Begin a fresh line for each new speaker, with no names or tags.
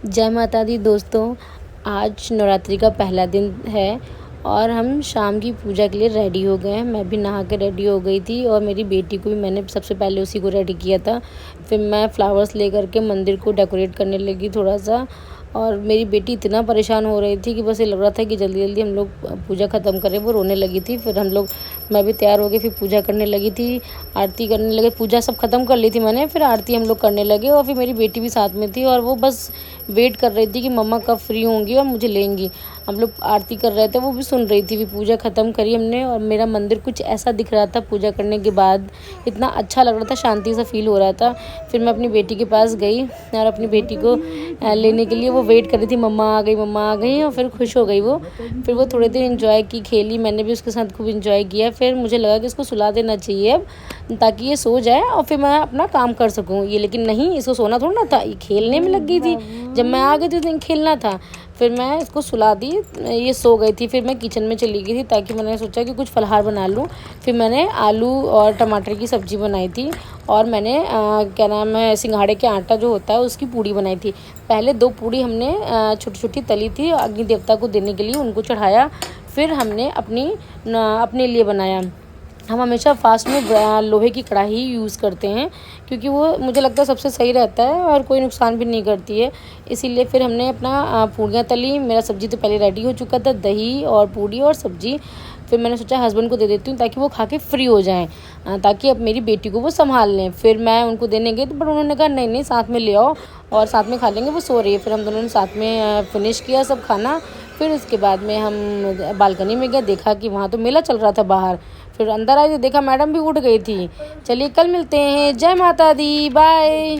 जय माता दी दोस्तों। आज नवरात्रि का पहला दिन है और हम शाम की पूजा के लिए रेडी हो गए हैं। मैं भी नहा के रेडी हो गई थी और मेरी बेटी को भी मैंने सबसे पहले उसी को रेडी किया था। फिर मैं फ्लावर्स लेकर के मंदिर को डेकोरेट करने लगी थोड़ा सा। और मेरी बेटी इतना परेशान हो रही थी कि बस ये लग रहा था कि जल्दी जल्दी हम लोग पूजा ख़त्म करें। वो रोने लगी थी। फिर मैं भी तैयार हो गई, फिर पूजा करने लगी थी, आरती करने लगे। पूजा सब ख़त्म कर ली थी मैंने, फिर आरती हम लोग करने लगे। और फिर मेरी बेटी भी साथ में थी और वो बस वेट कर रही थी कि मम्मा कब फ्री होंगी और मुझे लेंगी। हम लोग आरती कर रहे थे, वो भी सुन रही थी। फिर पूजा ख़त्म करी हमने और मेरा मंदिर कुछ ऐसा दिख रहा था पूजा करने के बाद। इतना अच्छा लग रहा था, शांति सा फील हो रहा था। फिर मैं अपनी बेटी के पास गई और अपनी बेटी को लेने के लिए वो वेट कर रही थी, मम्मा आ गई मम्मा आ गई। और फिर खुश हो गई वो। फिर वो थोड़े देर एंजॉय की, खेली। मैंने भी उसके साथ खूब एंजॉय किया। फिर मुझे लगा कि इसको सुला देना चाहिए अब, ताकि ये सो जाए और फिर मैं अपना काम कर सकूँ। ये लेकिन नहीं, इसको सोना थोड़ा ना था, ये खेलने में लग गई थी। जब मैं आ गई थी उस दिन खेलना था। फिर मैं इसको सुला दी, ये सो गई थी। फिर मैं किचन में चली गई थी, ताकि मैंने सोचा कि कुछ फलाहार बना लूँ। फिर मैंने आलू और टमाटर की सब्ज़ी बनाई थी और मैंने क्या नाम है, सिंघाड़े के आटा जो होता है उसकी पूड़ी बनाई थी। पहले 2 पूड़ी हमने छोटी छोटी तली थी, अग्नि देवता को देने के लिए उनको चढ़ाया। फिर हमने अपने लिए बनाया। हम हमेशा फास्ट में लोहे की कढ़ाई यूज़ करते हैं, क्योंकि वो मुझे लगता है सबसे सही रहता है और कोई नुकसान भी नहीं करती है। इसीलिए फिर हमने अपना पूड़ियाँ तली। मेरा सब्ज़ी तो पहले रेडी हो चुका था, दही और पूड़ी और सब्ज़ी। फिर मैंने सोचा हस्बैंड को दे देती हूँ, ताकि वो खा के फ्री हो जाएँ, ताकि अब मेरी बेटी को वो संभाल लें। फिर मैं उनको देने गई तो बट उन्होंने कहा नहीं नहीं, साथ में ले आओ और साथ में खा लेंगे, वो सो रही है। फिर हम दोनों ने साथ में फिनिश किया सब खाना। फिर उसके बाद में हम बालकनी में गए, देखा कि वहाँ तो मेला चल रहा था बाहर। फिर अंदर आई तो देखा मैडम भी उठ गई थी। चलिए कल मिलते हैं। जय माता दी, बाय।